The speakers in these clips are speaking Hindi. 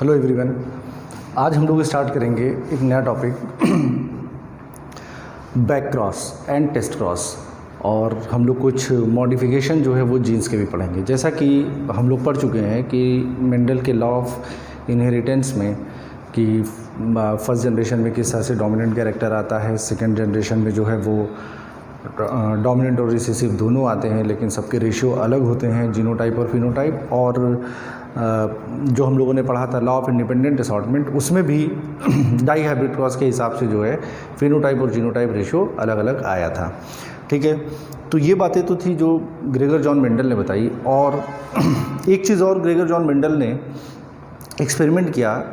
हेलो एवरीवन, आज हम लोग स्टार्ट करेंगे एक नया topic back cross and test cross. और हम लोग कुछ मॉडिफिकेशन जो है वो जीन्स के भी पढ़ेंगे। जैसा कि हम लोग पढ़ चुके हैं कि मेंडल के लॉ ऑफ इनहेरिटेंस में कि फर्स्ट जनरेशन में किस तरह से डोमिनेंट कैरेक्टर आता है, सेकेंड जनरेशन में जो है वो डोमिनेंट और रिसेसिव दोनों आते हैं, लेकिन सबके रेशियो अलग होते हैं, जीनोटाइप और फिनोटाइप। और जो हम लोगों ने पढ़ा था लॉ ऑफ इंडिपेंडेंट असॉर्टमेंट, उसमें भी डाई हाइब्रिड क्रॉस के हिसाब से जो है फिनोटाइप और जीनोटाइप रेशियो अलग अलग आया था। ठीक है, तो ये बातें तो थी जो ग्रेगर जॉन मेंडल ने बताई। और एक चीज़ और, ग्रेगर जॉन मेंडल ने एक्सपेरिमेंट किया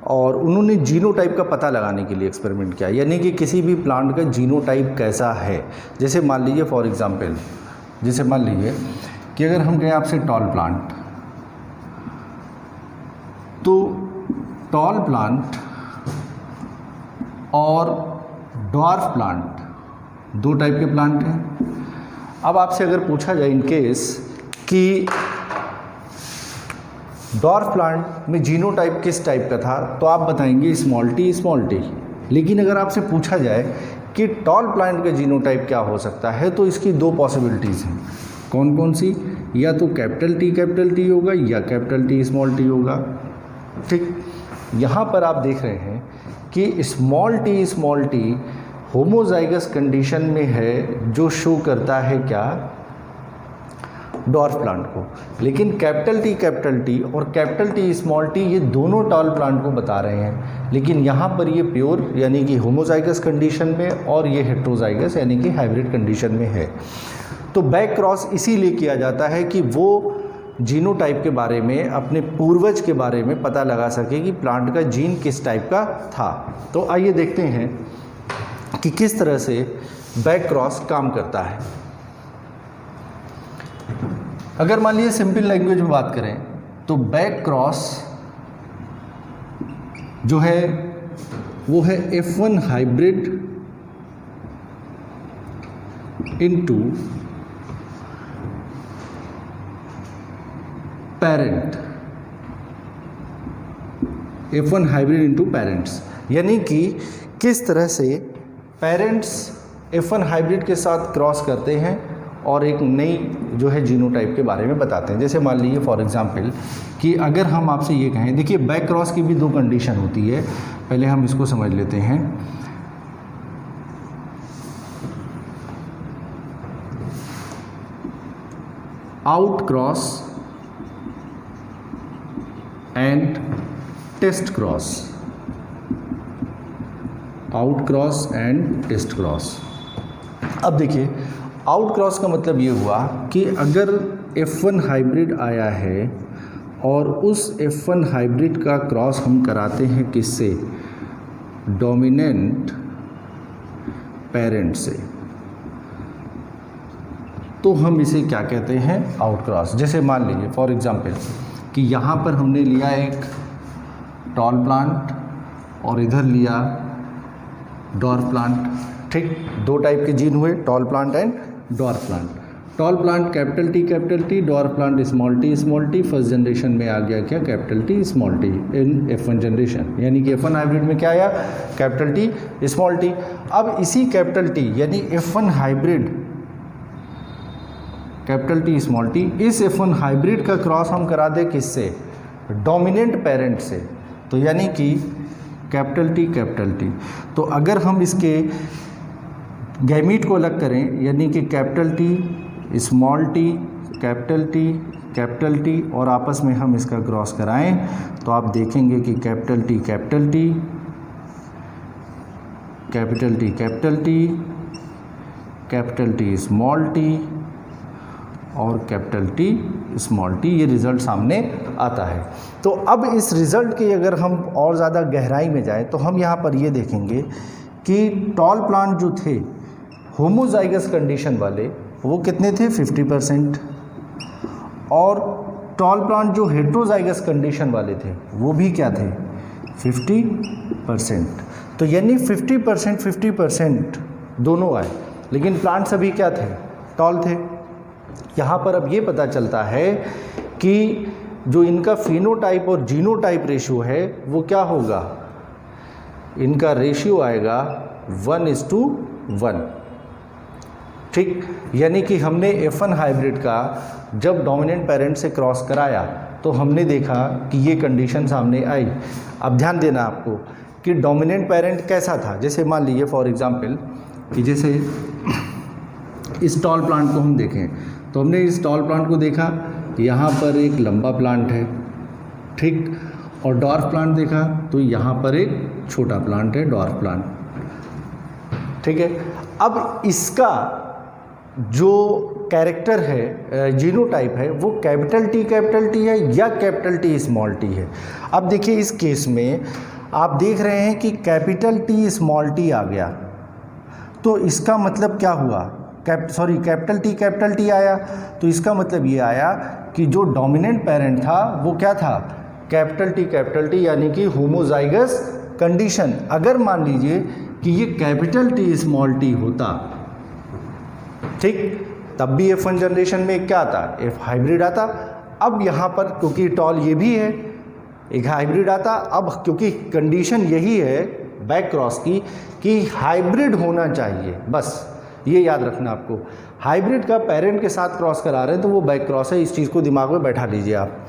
और उन्होंने जीनोटाइप का पता लगाने के लिए एक्सपेरिमेंट किया, यानी कि किसी भी प्लांट का जीनोटाइप कैसा है। जैसे मान लीजिए फॉर एग्जांपल, जैसे मान लीजिए कि अगर हम कहें आपसे टॉल प्लांट, तो टॉल प्लांट और ड्वार्फ प्लांट दो टाइप के प्लांट हैं। अब आपसे अगर पूछा जाए इन केस कि ड्वार्फ प्लांट में जीनोटाइप किस टाइप का था, तो आप बताएंगे स्मॉल टी। लेकिन अगर आपसे पूछा जाए कि टॉल प्लांट का जीनोटाइप क्या हो सकता है, तो इसकी दो पॉसिबिलिटीज़ हैं। कौन कौन सी? या तो कैपिटल टी होगा या कैपिटल टी स्मॉल टी होगा। ठीक, यहाँ पर आप देख रहे हैं कि स्मॉल टी होमोजाइगस कंडीशन में है, जो शो करता है क्या, डॉर्फ प्लांट को। लेकिन कैपिटल टी और कैपिटल टी स्मॉल टी ये दोनों टॉल प्लांट को बता रहे हैं, लेकिन यहाँ पर ये प्योर यानी कि होमोजाइगस कंडीशन में और ये हेट्रोजाइगस यानी कि हाइब्रिड कंडीशन में है। तो बैक क्रॉस इसीलिए किया जाता है कि वो जीनोटाइप के बारे में, अपने पूर्वज के बारे में पता लगा सके कि प्लांट का जीन किस टाइप का था। तो आइए देखते हैं कि किस तरह से बैक क्रॉस काम करता है। अगर मान लीजिए सिंपल लैंग्वेज में बात करें तो बैक क्रॉस जो है वो है F1 hybrid into parent, F1 hybrid into parents. यानी कि किस तरह से पेरेंट्स F1 हाइब्रिड के साथ क्रॉस करते हैं और एक नई जो है जीनोटाइप के बारे में बताते हैं। जैसे मान लीजिए फॉर एग्जांपल कि अगर हम आपसे ये कहें, देखिए बैक क्रॉस की भी दो कंडीशन होती है, पहले हम इसको समझ लेते हैं। Out cross and test cross, out cross and test cross. अब देखिए आउट क्रॉस का मतलब ये हुआ कि अगर F1 हाइब्रिड आया है और उस F1 हाइब्रिड का क्रॉस हम कराते हैं किससे, डोमिनेंट पेरेंट से, तो हम इसे क्या कहते हैं, आउट क्रॉस। जैसे मान लीजिए फॉर एग्जांपल कि यहाँ पर हमने लिया एक टॉल प्लांट और इधर लिया डॉर्फ प्लांट। ठीक, दो टाइप के जीन हुए, tall plant and dwarf plant. Tall plant capital T, dwarf plant small T. First generation में आ गया क्या, कैपिटल टी स्मॉल टी इन F1 जनरेशन, यानी कि F1 हाइब्रिड में क्या आया, कैपिटल टी स्मॉल टी। अब इसी कैपिटल टी यानी F1 hybrid capital T small T, इस F1 हाइब्रिड का क्रॉस हम करा दे किससे, डोमिनेंट पेरेंट से, तो यानी कि कैपिटल टी। तो अगर हम इसके गैमीट को अलग करें, यानी कि capital T small T, capital T और आपस में हम इसका क्रॉस कराएं, तो आप देखेंगे कि capital T, capital T small T और कैपिटल टी स्मॉल टी, ये रिज़ल्ट सामने आता है। तो अब इस रिज़ल्ट की अगर हम और ज़्यादा गहराई में जाएं तो हम यहाँ पर ये देखेंगे कि टॉल प्लांट जो थे होमोजाइगस कंडीशन वाले वो कितने थे, 50%, और टॉल प्लांट जो हेट्रोजाइगस कंडीशन वाले थे वो भी क्या थे, 50%। तो यानी 50% दोनों आए, लेकिन प्लांट सभी क्या थे, टॉल थे। यहाँ पर अब ये पता चलता है कि जो इनका फिनोटाइप और जीनोटाइप रेशियो है वो क्या होगा, इनका रेशियो आएगा 1:1। ठीक, यानी कि हमने F1 हाइब्रिड का जब डोमिनेंट पेरेंट से क्रॉस कराया तो हमने देखा कि ये कंडीशन सामने आई। अब ध्यान देना आपको कि डोमिनेंट पेरेंट कैसा था। जैसे मान लीजिए फॉर एग्जांपल कि जैसे इस टॉल प्लांट को हम देखें तो हमने इस टॉल प्लांट को देखा, यहाँ पर एक लंबा प्लांट है, ठीक, और डॉर्फ प्लांट देखा तो यहाँ पर एक छोटा प्लांट है, डॉर्फ प्लांट, ठीक है। अब इसका जो कैरेक्टर है, जीनोटाइप है, वो कैपिटल टी है या कैपिटल टी स्मॉल टी है। अब देखिए इस केस में आप देख रहे हैं कि कैपिटल टी स्मॉल टी आ गया, तो इसका मतलब क्या हुआ, कैपिटल टी आया, तो इसका मतलब ये आया कि जो डोमिनेंट पेरेंट था वो क्या था, कैपिटल टी, यानी कि होमोजाइगस कंडीशन। अगर मान लीजिए कि ये कैपिटल टी स्मॉल टी होता, ठीक, तब भी F1 जनरेशन में क्या आता, F हाइब्रिड आता। अब यहाँ पर क्योंकि टॉल ये भी है, एक हाइब्रिड आता। अब क्योंकि कंडीशन यही है बैक क्रॉस की कि हाइब्रिड होना चाहिए, बस ये याद रखना आपको। हाइब्रिड का पेरेंट के साथ क्रॉस करा रहे हैं तो वो बैक क्रॉस है, इस चीज़ को दिमाग में बैठा लीजिए आप।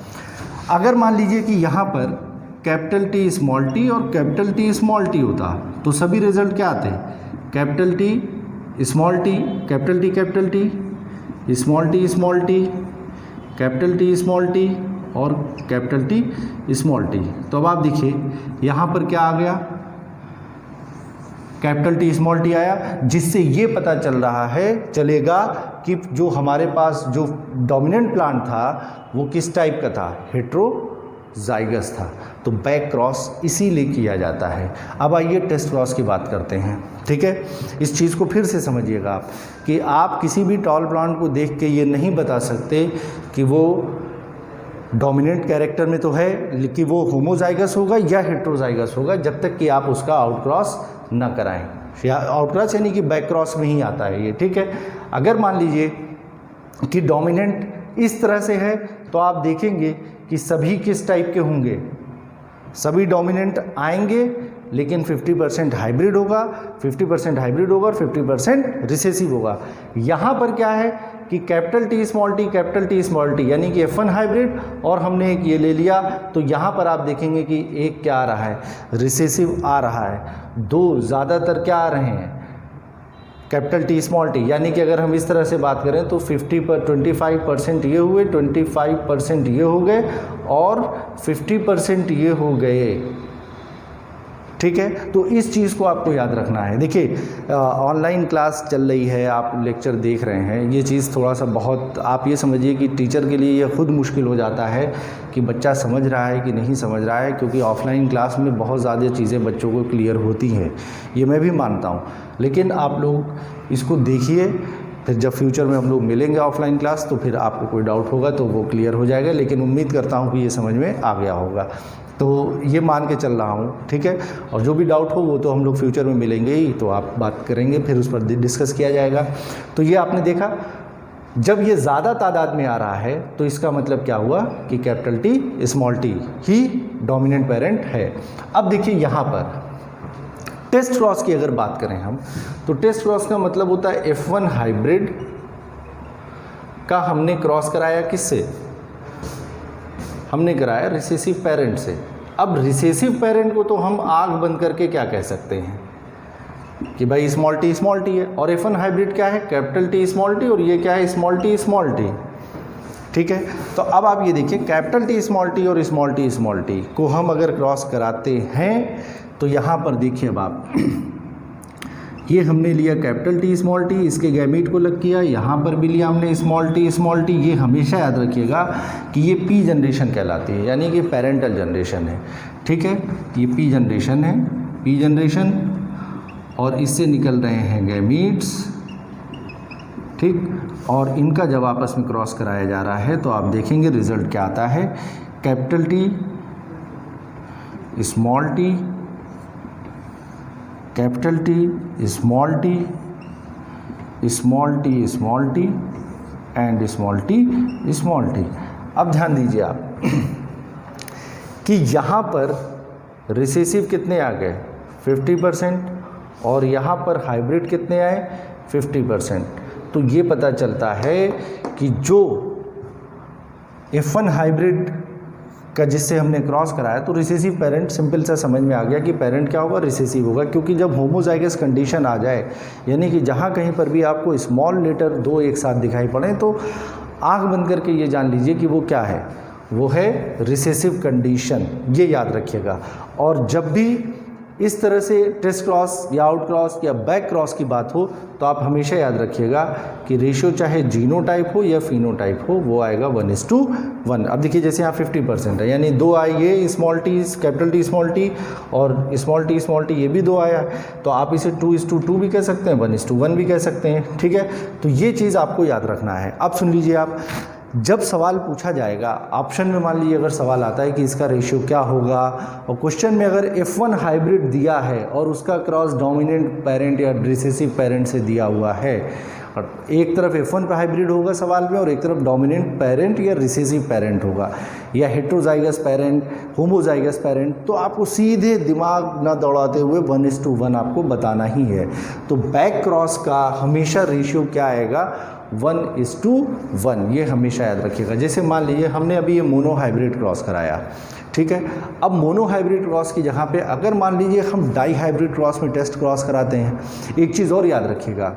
अगर मान लीजिए कि यहाँ पर कैपिटल टी स्मॉल टी और कैपिटल टी स्मॉल टी होता तो सभी रिजल्ट क्या आते, capital T small T, capital T small T, small T, capital T small T और कैपिटल टी स्मॉल टी। तो अब आप देखिए यहाँ पर क्या आ गया, कैपिटल टी स्मॉल टी आया, जिससे ये पता चल रहा है चलेगा कि जो हमारे पास जो डोमिनेंट प्लांट था वो किस टाइप का था, हेट्रोजाइगस था। तो बैक क्रॉस इसीलिए किया जाता है। अब आइए टेस्ट क्रॉस की बात करते हैं, ठीक है। इस चीज़ को फिर से समझिएगा आप कि आप किसी भी टॉल प्लांट को देख के ये नहीं बता सकते कि वो डोमिनेंट कैरेक्टर में तो है कि वो होमोजाइगस होगा या हेट्रोजाइगस होगा, जब तक कि आप उसका आउट क्रॉस ना कराएं। या आउट क्रॉस यानी कि बैक क्रॉस में ही आता है ये, ठीक है। अगर मान लीजिए कि डोमिनेंट इस तरह से है तो आप देखेंगे कि सभी किस टाइप के होंगे, सभी डोमिनेंट आएंगे लेकिन 50% हाइब्रिड होगा, 50% हाइब्रिड होगा और 50% रिसेसिव होगा। यहाँ पर क्या है कि कैपिटल टी स्मॉल टी यानी कि F1 हाइब्रिड और हमने एक ये ले लिया, तो यहाँ पर आप देखेंगे कि एक क्या आ रहा है, रिसेसिव आ रहा है। दो ज़्यादातर क्या आ रहे हैं, कैपिटल टी स्मॉल टी, यानी कि अगर हम इस तरह से बात करें तो 25% ये हुए, 25% ये हो गए और 50% ये हो गए, ठीक है। तो इस चीज़ को आपको याद रखना है। देखिए ऑनलाइन क्लास चल रही है, आप लेक्चर देख रहे हैं, ये चीज़ थोड़ा सा बहुत आप ये समझिए कि टीचर के लिए ये खुद मुश्किल हो जाता है कि बच्चा समझ रहा है कि नहीं समझ रहा है, क्योंकि ऑफलाइन क्लास में बहुत ज़्यादा चीज़ें बच्चों को क्लियर होती हैं, ये मैं भी मानता हूँ। लेकिन आप लोग इसको देखिए, फिर जब फ्यूचर में हम लोग मिलेंगे ऑफलाइन क्लास तो फिर आपको कोई डाउट होगा तो वो क्लियर हो जाएगा। लेकिन उम्मीद करता हूँ कि ये समझ में आ गया होगा, तो ये मान के चल रहा हूँ, ठीक है। और जो भी डाउट हो वो तो हम लोग फ्यूचर में मिलेंगे ही, तो आप बात करेंगे, फिर उस पर डिस्कस किया जाएगा। तो ये आपने देखा, जब ये ज़्यादा तादाद में आ रहा है तो इसका मतलब क्या हुआ कि कैपिटल टी स्मॉल टी ही डोमिनेंट पेरेंट है। अब देखिए यहाँ पर टेस्ट क्रॉस की अगर बात करें हम, तो टेस्ट क्रॉस का मतलब होता है F1 हाइब्रिड का हमने क्रॉस कराया किससे, हमने कराया रिसेसिव पेरेंट से। अब रिसेसिव पेरेंट को तो हम आंख बंद करके क्या कह सकते हैं कि भाई स्मॉल टी है, और F1 हाइब्रिड क्या है, कैपिटल टी स्मॉल टी, और ये क्या है, स्मॉल टी, ठीक है। तो अब आप ये देखिए कैपिटल टी और स्मॉल टी को हम अगर क्रॉस कराते हैं तो यहाँ पर देखिए अब आप ये हमने लिया कैपिटल टी, इसके गैमीट को लग किया, यहाँ पर भी लिया हमने स्मॉल टी। ये हमेशा याद रखिएगा कि ये पी जनरेशन कहलाती है, यानी कि पेरेंटल जनरेशन है, ठीक है। ये पी जनरेशन है, पी जनरेशन, और इससे निकल रहे हैं गैमीट्स, ठीक। और इनका जब आपस में क्रॉस कराया जा रहा है तो आप देखेंगे रिजल्ट क्या आता है, capital T small T, capital T small T and small T. अब ध्यान दीजिए आप कि यहाँ पर रिसेसिव कितने आ गए 50% और यहाँ पर हाइब्रिड कितने आए 50%। तो ये पता चलता है कि जो F1 हाइब्रिड का जिससे हमने क्रॉस कराया तो रिसेसिव पेरेंट, सिंपल सा समझ में आ गया कि पेरेंट क्या होगा, रिसेसिव होगा। क्योंकि जब होमोजाइगस कंडीशन आ जाए, यानी कि जहाँ कहीं पर भी आपको स्मॉल लेटर दो एक साथ दिखाई पड़े, तो आंख बंद करके ये जान लीजिए कि वो क्या है, वो है रिसेसिव कंडीशन, ये याद रखिएगा। और जब भी इस तरह से टेस्ट क्रॉस या आउट क्रॉस या बैक क्रॉस की बात हो तो आप हमेशा याद रखिएगा कि रेशियो चाहे जीनोटाइप हो या फिनोटाइप हो वो आएगा 1:1। अब देखिए जैसे यहाँ 50% है, यानी 2 आई ये small T capital T small T और स्मॉल टी ये भी 2 आया, तो आप इसे 2:2 भी कह सकते हैं, 1:1 भी कह सकते हैं। ठीक है, तो ये चीज़ आपको याद रखना है। अब सुन लीजिए आप, जब सवाल पूछा जाएगा ऑप्शन में, मान लीजिए अगर सवाल आता है कि इसका रेशियो क्या होगा, और क्वेश्चन में अगर F1 हाइब्रिड दिया है और उसका क्रॉस डोमिनेंट पेरेंट या रिसेसिव पेरेंट से दिया हुआ है, और एक तरफ F1 पर हाइब्रिड होगा सवाल में और एक तरफ डोमिनेंट पेरेंट या रिसेसिव पेरेंट होगा, या हेट्रोजाइगस पेरेंट, होमोजाइगस पेरेंट, तो आपको सीधे दिमाग ना दौड़ाते हुए 1:1 आपको बताना ही है। तो बैक क्रॉस का हमेशा रेशियो क्या आएगा, 1:1, ये हमेशा याद रखिएगा। जैसे मान लीजिए हमने अभी ये मोनो हाइब्रिड क्रॉस कराया, ठीक है। अब मोनो हाइब्रिड क्रॉस की जगह पे अगर मान लीजिए हम डाई हाइब्रिड क्रॉस में टेस्ट क्रॉस कराते हैं, एक चीज़ और याद रखिएगा,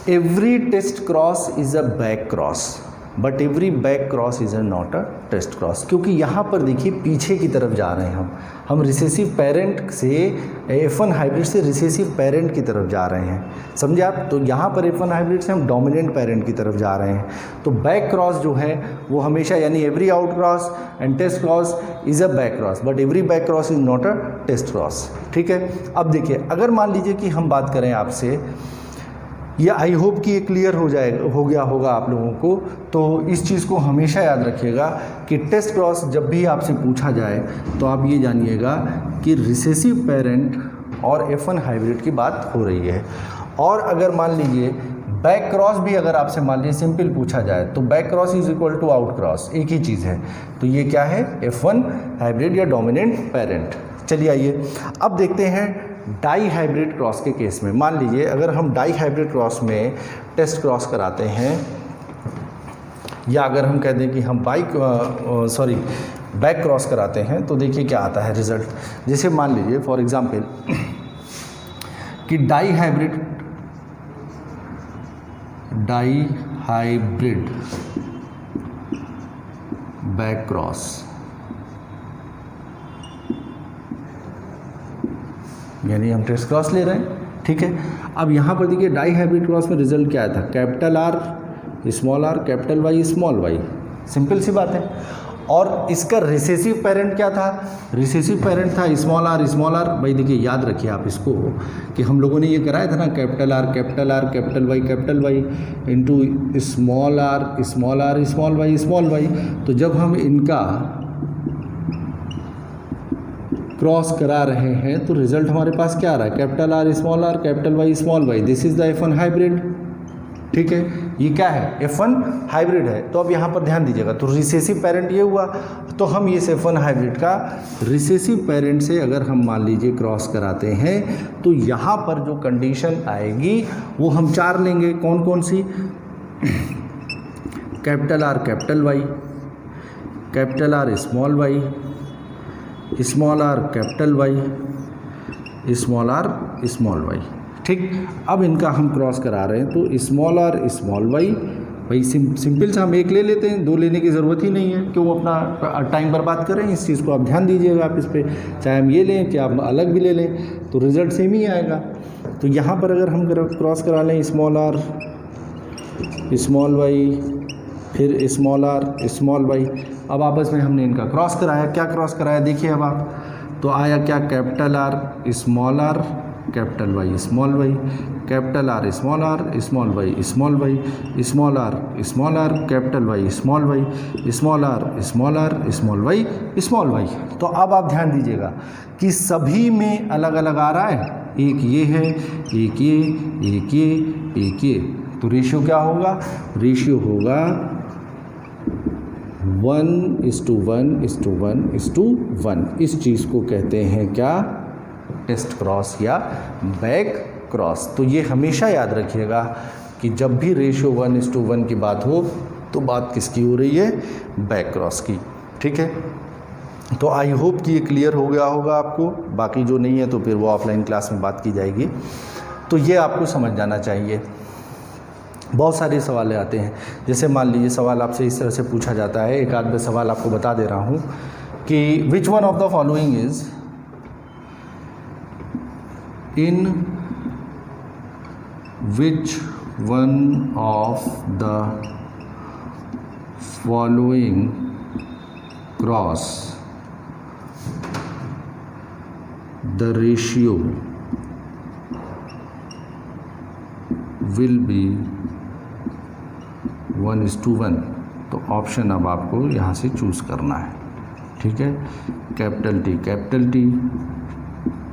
every test cross is a back cross but every back cross is not a test cross. क्योंकि यहाँ पर देखिए पीछे की तरफ जा रहे हैं हम रिसेसिव पेरेंट से, F1 हाइब्रिड से रिसेसिव पेरेंट की तरफ जा रहे हैं, समझे आप। तो यहाँ पर F1 हाइब्रिड से हम डोमिनेंट पेरेंट की तरफ जा रहे हैं। तो बैक क्रॉस जो है वो हमेशा, यानी every out cross and test cross is a back cross but every back cross is not a test cross. ठीक है, अब देखिए अगर मान लीजिए कि हम बात करें आपसे, ये आई होप कि ये क्लियर हो गया होगा आप लोगों को। तो इस चीज़ को हमेशा याद रखिएगा कि टेस्ट क्रॉस जब भी आपसे पूछा जाए तो आप ये जानिएगा कि रिसेसिव पेरेंट और F1 हाइब्रिड की बात हो रही है। और अगर मान लीजिए बैक क्रॉस भी अगर आपसे मान लीजिए सिंपल पूछा जाए तो back cross is equal to out cross, एक ही चीज़ है। तो ये क्या है, F1 हाइब्रिड या डोमिनेंट पेरेंट। चलिए आइए अब देखते हैं डाई हाइब्रिड क्रॉस के केस में। मान लीजिए अगर हम डाई हाइब्रिड क्रॉस में टेस्ट क्रॉस कराते हैं, या अगर हम कह दें कि हम बैक क्रॉस कराते हैं, तो देखिए क्या आता है रिजल्ट। जैसे मान लीजिए फॉर एग्जांपल कि डाई हाइब्रिड बैक क्रॉस, यानी हम टेस्ट क्रॉस ले रहे हैं, ठीक है। अब यहाँ पर देखिए डाई हाइब्रिड क्रॉस में रिजल्ट क्या था, capital R small R capital Y small Y, simple सी बात है। और इसका रिसेसिव पेरेंट क्या था, रिसेसिव पेरेंट था स्मॉल आर। भाई देखिए याद रखिए आप इसको कि हम लोगों ने ये कराया था ना, capital R capital Y into small R small Y. तो जब हम इनका क्रॉस करा रहे हैं तो रिजल्ट हमारे पास क्या आ रहा है, capital R capital Y small Y, this is the F1 hybrid. ठीक है, ये क्या है, F1 हाइब्रिड है। तो अब यहाँ पर ध्यान दीजिएगा, तो रिसेसिव पेरेंट ये हुआ, तो हम ये F1 हाइब्रिड का रिसेसिव पेरेंट से अगर हम मान लीजिए क्रॉस कराते हैं तो यहाँ पर जो कंडीशन आएगी वो हम 4 लेंगे। कौन कौन सी, capital R capital Y, capital R small Y, small R capital Y, small Y. ठीक, अब इनका हम क्रॉस करा रहे हैं तो स्मॉल आर स्मॉल वाई, भाई सिंपल से हम एक ले लेते हैं, 2 लेने की ज़रूरत ही नहीं है, क्यों अपना टाइम बर्बाद करें। इस चीज़ को आप ध्यान दीजिएगा आप इस पर, चाहे हम ये लें चाहे आप अलग भी ले लें तो रिज़ल्ट सेम ही आएगा। तो यहाँ पर अगर हम क्रॉस करा लें स्मॉल आर स्मॉल वाई फिर स्मॉल आर स्मॉल वाई, अब आपस में हमने इनका क्रॉस कराया, क्या क्रॉस कराया देखिए अब आप, तो आया क्या, capital R capital Y small Y, capital R small Y small R capital Y small R small Y small Y. तो अब आप ध्यान दीजिएगा कि सभी में अलग अलग आ रहा है, एक ये है, एक ये, तो रेशियो क्या होगा, रेशियो होगा 1:1:1:1:1। इस चीज़ को कहते हैं क्या, टेस्ट क्रॉस या बैक क्रॉस। तो ये हमेशा याद रखिएगा कि जब भी रेशियो 1:1 की बात हो तो बात किसकी हो रही है, बैक क्रॉस की। ठीक है, तो आई होप कि ये क्लियर हो गया होगा आपको। बाकी जो नहीं है तो फिर वो ऑफलाइन क्लास में बात की जाएगी। तो ये आपको समझ जाना चाहिए। बहुत सारे सवाल आते हैं, जैसे मान लीजिए सवाल आपसे इस तरह से पूछा जाता है, एक आध सवाल आपको बता दे रहा हूँ कि which one of the following is in which one of the following cross the ratio will be 1:1। तो ऑप्शन अब आपको यहाँ से चूज़ करना है। ठीक है, capital T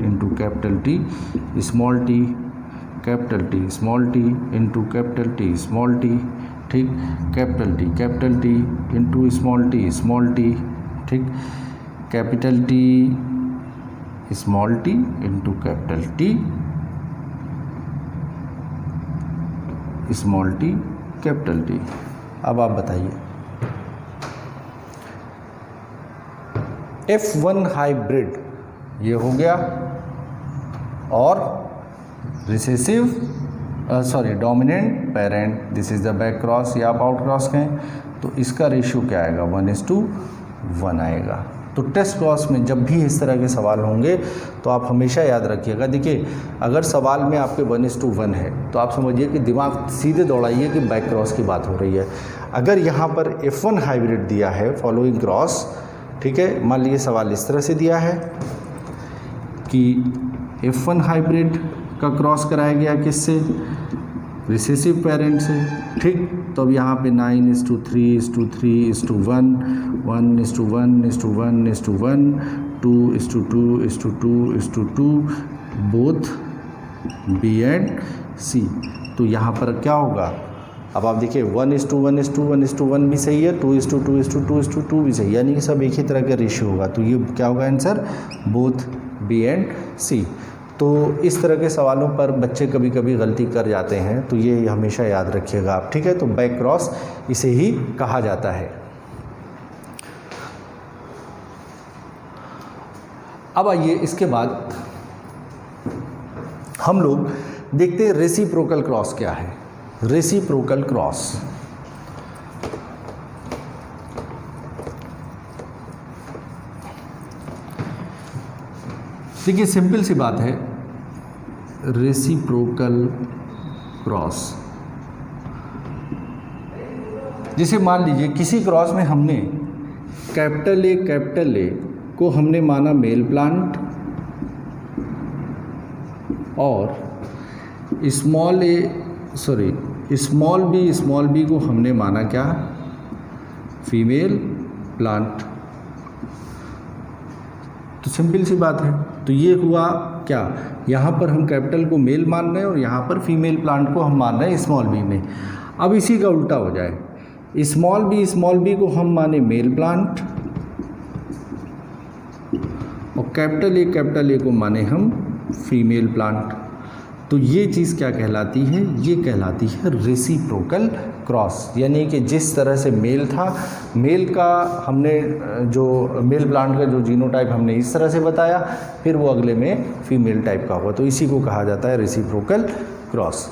into capital T small T, capital T small T into capital T small T. ठीक, capital T into small T, ठीक, capital T small T into capital T small T capital T. अब आप बताइए, F1 हाइब्रिड ये हो गया, और recessive dominant parent, this is the back cross या आप आउट क्रॉस कहें, तो इसका रेशियो क्या आएगा, 1:1 आएगा। तो टेस्ट क्रॉस में जब भी इस तरह के सवाल होंगे तो आप हमेशा याद रखिएगा। देखिए, अगर सवाल में आपके 1:1 है तो आप समझिए कि दिमाग सीधे दौड़ाइए कि बैक क्रॉस की बात हो रही है। अगर यहाँ पर F1 हाइब्रिड दिया है फॉलोइंग क्रॉस, ठीक है, मान लीजिए सवाल इस तरह से दिया है कि F1 हाइब्रिड का क्रॉस कराया गया किससे, रिसेसिव पेरेंट से। ठीक, तो अब यहाँ पे 9:3:3:1, 1:1:1:1, 2:2:2:2, बोथ बी एंड सी। तो यहाँ पर क्या होगा, अब आप देखिए 1:1:1:1 भी सही है, 2:2:2:2 भी सही है, यानी कि सब एक ही तरह का रेशियो होगा। तो ये क्या होगा आंसर, बोथ बी एंड सी। तो इस तरह के सवालों पर बच्चे कभी कभी गलती कर जाते हैं, तो ये हमेशा याद रखिएगा आप। ठीक है, तो बैक क्रॉस इसे ही कहा जाता है। अब आइए इसके बाद हम लोग देखते हैं रेसिप्रोकल क्रॉस क्या है। रेसिप्रोकल क्रॉस, देखिए सिंपल सी बात है, रेसिप्रोकल क्रॉस, जैसे मान लीजिए किसी क्रॉस में हमने कैपिटल ए को हमने माना मेल प्लांट और स्मॉल बी को हमने माना क्या, फीमेल प्लांट। तो सिंपल सी बात है, तो ये हुआ क्या, यहाँ पर हम कैपिटल को मेल मान रहे हैं और यहाँ पर फीमेल प्लांट को हम मान रहे हैं स्मॉल बी में। अब इसी का उल्टा हो जाए, स्मॉल बी को हम माने मेल प्लांट और कैपिटल ए को माने हम फीमेल प्लांट। तो ये चीज़ क्या कहलाती है, ये कहलाती है रेसिप्रोकल क्रॉस। यानी कि जिस तरह से मेल था, मेल का हमने जो मेल प्लांट का जो जीनोटाइप हमने इस तरह से बताया, फिर वो अगले में फीमेल टाइप का हुआ, तो इसी को कहा जाता है रेसिप्रोकल क्रॉस।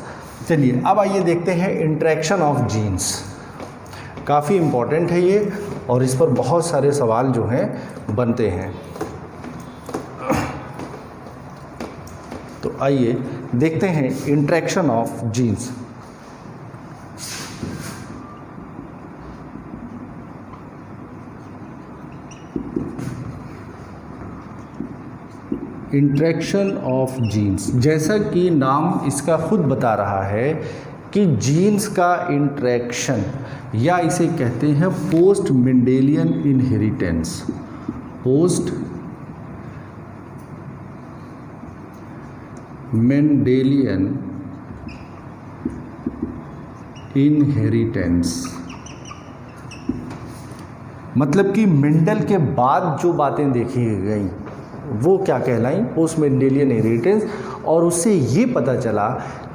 चलिए अब आइए देखते हैं इंटरेक्शन ऑफ जीन्स। काफ़ी इम्पॉर्टेंट है ये, और इस पर बहुत सारे सवाल जो हैं बनते हैं। तो आइए देखते हैं interaction of genes. Interaction of genes, जैसा कि नाम इसका खुद बता रहा है कि जीन्स का इंटरेक्शन, या इसे कहते हैं post Mendelian inheritance. Post Mendelian inheritance, मतलब कि मेंडल के बाद जो बातें देखी गई वो क्या कहलाई, पोस्ट मेंडेलियन इनहेरिटेंस। और उससे ये पता चला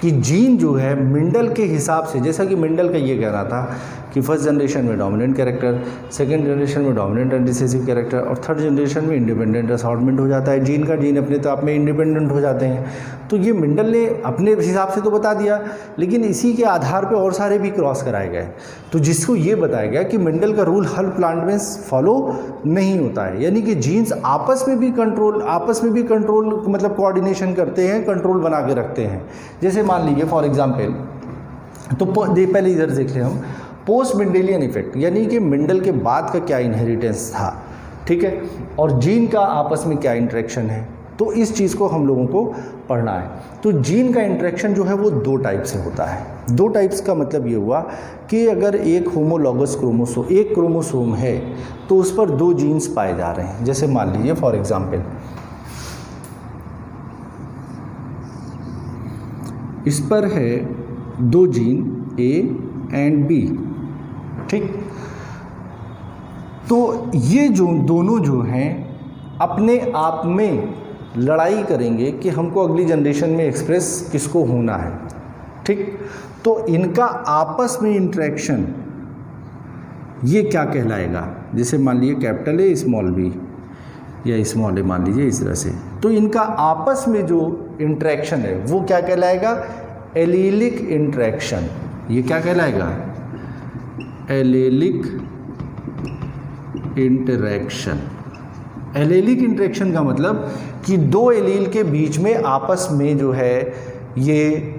कि जीन जो है मेंडल के हिसाब से, जैसा कि मेंडल का ये कहना था कि फर्स्ट जनरेशन में डोमिनेंट कैरेक्टर, सेकंड जनरेशन में डोमिनेंट एंड रिसेसिव कैरेक्टर और थर्ड जनरेशन में इंडिपेंडेंट असॉर्टमेंट हो जाता है जीन का। जीन अपने तो आप में इंडिपेंडेंट हो जाते हैं। तो ये मेंडल ने अपने हिसाब से तो बता दिया, लेकिन इसी के आधार पर और सारे भी क्रॉस कराए गए। तो जिसको ये बताया गया कि मेंडल का रूल हर प्लांट में फॉलो नहीं होता है, यानी कि जीन्स आपस में भी कंट्रोल मतलब कोऑर्डिनेशन करते हैं, कंट्रोल बना के रखते हैं। जैसे मान लीजिए फॉर एग्जांपल, तो पहले इधर देख लें हम पोस्ट मेंडेलियन इफेक्ट, यानी कि मेंडल के बाद का क्या इनहेरिटेंस था, ठीक है, और जीन का आपस में क्या इंटरेक्शन है। तो इस चीज़ को हम लोगों को पढ़ना है। तो जीन का इंटरेक्शन जो है वो दो टाइप से होता है। दो टाइप्स का मतलब ये हुआ कि अगर एक होमोलॉगस क्रोमोसोम, एक क्रोमोसोम है तो उस पर दो जीन्स पाए जा रहे हैं। जैसे मान लीजिए फॉर एग्जांपल इस पर है दो जीन ए एंड बी, ठीक। तो ये जो दोनों जो हैं अपने आप में लड़ाई करेंगे कि हमको अगली जनरेशन में एक्सप्रेस किसको होना है, ठीक। तो इनका आपस में इंटरेक्शन ये क्या कहलाएगा, जैसे मान लीजिए कैपिटल ए स्मॉल बी या स्मॉल ए मान लीजिए इस तरह से। तो इनका आपस में जो इंटरेक्शन है वो क्या कहलाएगा, एलीलिक इंटरेक्शन। ये क्या कहलाएगा, एलीलिक इंटरेक्शन। एलीलिक इंटरेक्शन का मतलब कि दो एलील के बीच में आपस में जो है ये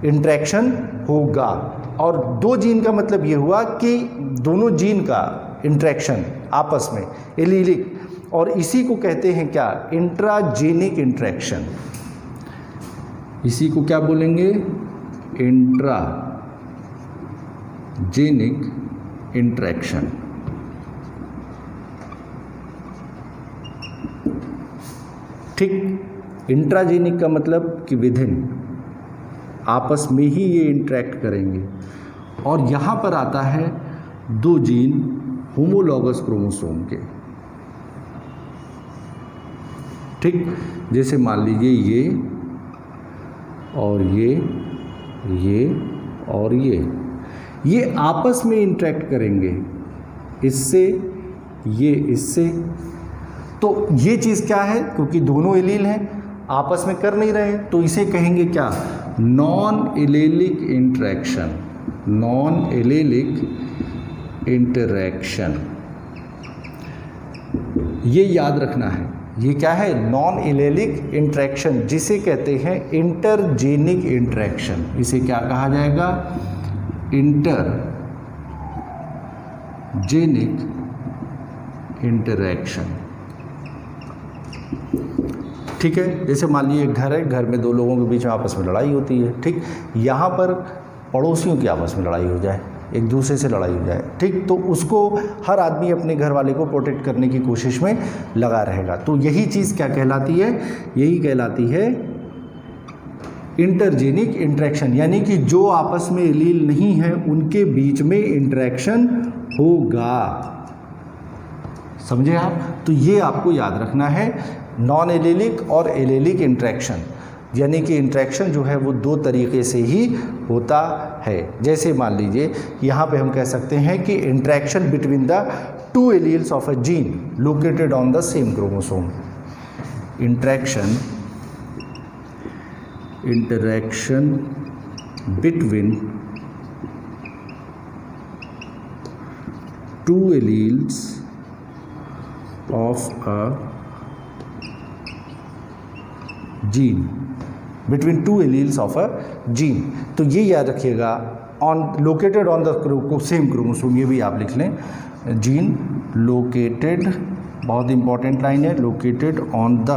इंटरेक्शन होगा। और दो जीन का मतलब ये हुआ कि दोनों जीन का इंटरेक्शन आपस में एलीलिक, और इसी को कहते हैं क्या, इंट्राजेनिक इंटरेक्शन। इसी को क्या बोलेंगे, इंट्राजेनिक इंटरेक्शन। ठीक, इंट्राजेनिक का मतलब कि विदिन, आपस में ही ये इंटरेक्ट करेंगे। और यहाँ पर आता है दो जीन होमोलॉगस क्रोमोसोम के, ठीक। जैसे मान लीजिए ये और ये और ये आपस में इंटरेक्ट करेंगे, इससे ये इससे। तो ये चीज़ क्या है, क्योंकि दोनों एलील हैं आपस में कर नहीं रहे, तो इसे कहेंगे क्या, non allylic interaction. Non allylic interaction, ये याद रखना है। ये क्या है, नॉन एलेलिक इंटरेक्शन, जिसे कहते हैं इंटरजेनिक इंटरेक्शन। इसे क्या कहा जाएगा, इंटरजेनिक इंटरेक्शन, ठीक है। जैसे मान लीजिए घर है, घर में दो लोगों के बीच में आपस में लड़ाई होती है, ठीक। यहाँ पर पड़ोसियों की आपस में लड़ाई हो जाए, एक दूसरे से लड़ाई हो जाए, ठीक, तो उसको हर आदमी अपने घर वाले को प्रोटेक्ट करने की कोशिश में लगा रहेगा। तो यही चीज़ क्या कहलाती है, यही कहलाती है इंटरजेनिक इंटरेक्शन, यानी कि जो आपस में एलील नहीं है उनके बीच में इंटरेक्शन होगा। समझे आप? तो ये आपको याद रखना है, नॉन एलेलिक और एलेलिक इंटरेक्शन, यानी कि इंटरेक्शन जो है वो दो तरीके से ही होता है। जैसे मान लीजिए यहाँ पे हम कह सकते हैं कि interaction between the two alleles of a gene located on the same chromosome. Interaction between two alleles of a gene, between two alleles of a gene. तो ये याद रखिएगा, on located on the same chromosome, ये भी आप लिख लें, जीन लोकेटेड, बहुत इंपॉर्टेंट लाइन है, located on the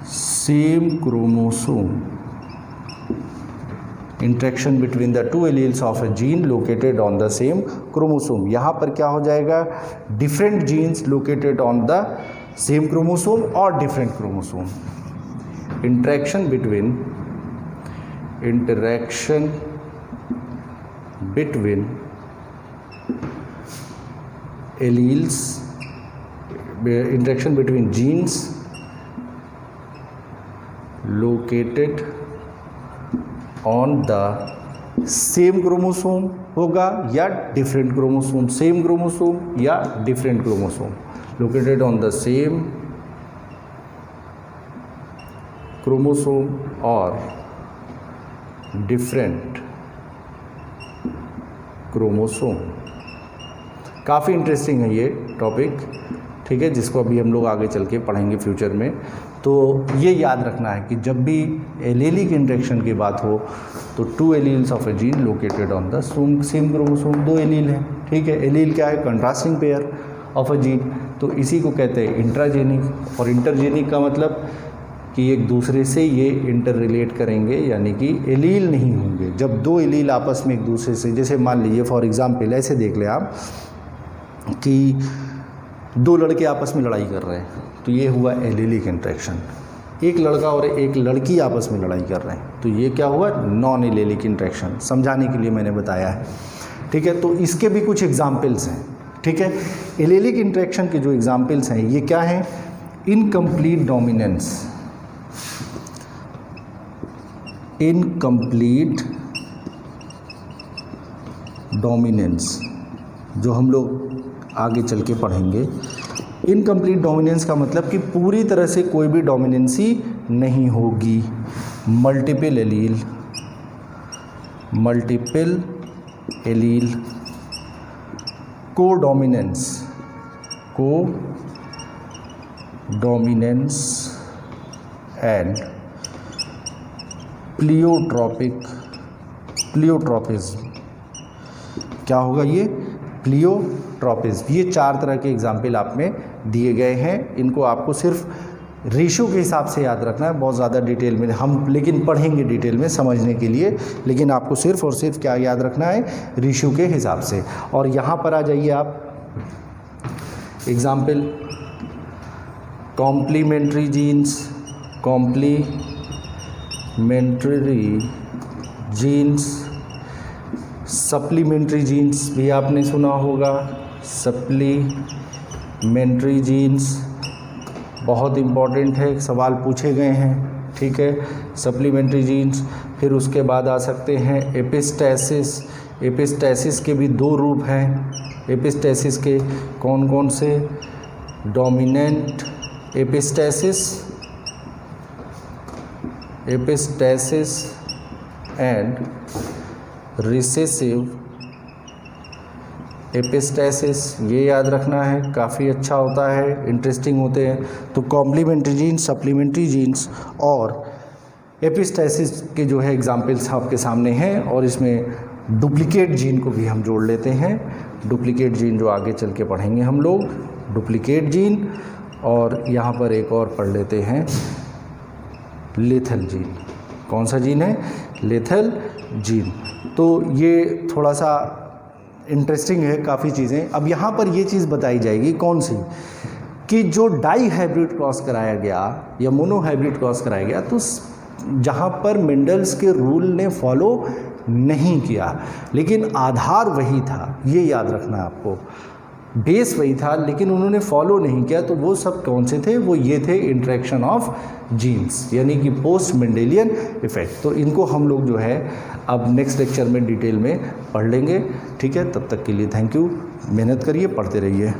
same chromosome. Interaction between the two alleles of a gene located on the same chromosome. यहाँ पर क्या हो जाएगा, different genes located on the same chromosome और different chromosome. Interaction interaction between alleles, interaction between genes located on the same chromosome होगा या डिफरेंट क्रोमोसोम, सेम क्रोमोसोम या different chromosome, located on the same chromosome और डिफरेंट क्रोमोसोम। काफ़ी इंटरेस्टिंग है ये टॉपिक, ठीक है, जिसको अभी हम लोग आगे चल के पढ़ेंगे फ्यूचर में। तो ये याद रखना है कि जब भी एलेलिक इंटरेक्शन की बात हो तो 2 alleles of A gene located on the same chromosome, 2 allele हैं, ठीक है। एलील क्या है? Contrasting pair of a gene, तो इसी को कहते हैं इंट्राजेनिक। और इंटरजेनिक का मतलब कि एक दूसरे से ये इंटर रिलेट करेंगे, यानी कि एलील नहीं होंगे। जब 2 एलील आपस में एक दूसरे से, जैसे मान लीजिए फॉर एग्जाम्पल ऐसे देख लें आप कि 2 लड़के आपस में लड़ाई कर रहे हैं, तो ये हुआ एलेलिक इंटरेक्शन। एक लड़का और एक लड़की आपस में लड़ाई कर रहे हैं, तो ये क्या हुआ? Non allylic interaction. समझाने के लिए मैंने बताया है, ठीक है। तो इसके भी कुछ एग्जाम्पल्स हैं, ठीक है। एलेलिक इंटरेक्शन के जो एग्जाम्पल्स हैं ये क्या हैं? इनकम्प्लीट डोमिनेंस, इनकम्प्लीट डोमिनेंस, जो हम लोग आगे चल के पढ़ेंगे। इनकम्प्लीट डोमिनेंस का मतलब कि पूरी तरह से कोई भी डोमिनेंसी नहीं होगी। मल्टीपल एलील, मल्टीपल एलील, को डोमिनेंस, को डोमिनेंस एंड प्लियोट्रॉपिक, प्लियोट्रॉपिज्म। क्या होगा ये? प्लियोट्रॉपिज्म। ये 4 तरह के एग्जाम्पल आप में दिए गए हैं। इनको आपको सिर्फ रेशो के हिसाब से याद रखना है, बहुत ज़्यादा डिटेल में हम लेकिन पढ़ेंगे डिटेल में समझने के लिए, लेकिन आपको सिर्फ और सिर्फ क्या याद रखना है? रेशो के हिसाब से। और यहाँ पर आ जाइए आप, example complementary genes, complementary genes, supplementary genes भी आपने सुना होगा। सप्लीमेंट्री जीन्स बहुत इम्पॉर्टेंट है, सवाल पूछे गए हैं, ठीक है। Supplementary genes. फिर उसके बाद आ सकते हैं एपिस्टैसिस। एपिस्टैसिस के भी 2 रूप हैं। एपिस्टैसिस के कौन कौन से? Dominant epistasis, epistasis and recessive epistasis. ये याद रखना है, काफ़ी अच्छा होता है, इंटरेस्टिंग होते हैं। तो कॉम्प्लीमेंट्री जीन्स, सप्लीमेंट्री जीन्स और एपिस्टैसिस के जो है एग्जाम्पल्स आपके सामने हैं। और इसमें डुप्लीकेट जीन को भी हम जोड़ लेते हैं। डुप्लीकेट जीन जो आगे चल के पढ़ेंगे हम लोग, डुप्लीकेट जीन। और यहाँ पर एक और पढ़ लेते हैं, लेथल जीन। कौन सा जीन है? Lethal gene. तो ये थोड़ा सा इंटरेस्टिंग है, काफ़ी चीज़ें। अब यहाँ पर ये चीज़ बताई जाएगी, कौन सी? कि जो डाई हाइब्रिड क्रॉस कराया गया या मोनो हाइब्रिड क्रॉस कराया गया, तो जहाँ पर मेंडल्स के रूल ने फॉलो नहीं किया, लेकिन आधार वही था, ये याद रखना है आपको। बेस वही था, लेकिन उन्होंने फॉलो नहीं किया। तो वो सब कौन से थे? वो ये थे इंटरेक्शन ऑफ जीन्स, यानी कि पोस्ट मेंडेलियन इफेक्ट। तो इनको हम लोग जो है अब नेक्स्ट लेक्चर में डिटेल में पढ़ लेंगे, ठीक है। तब तक के लिए थैंक यू, मेहनत करिए, पढ़ते रहिए।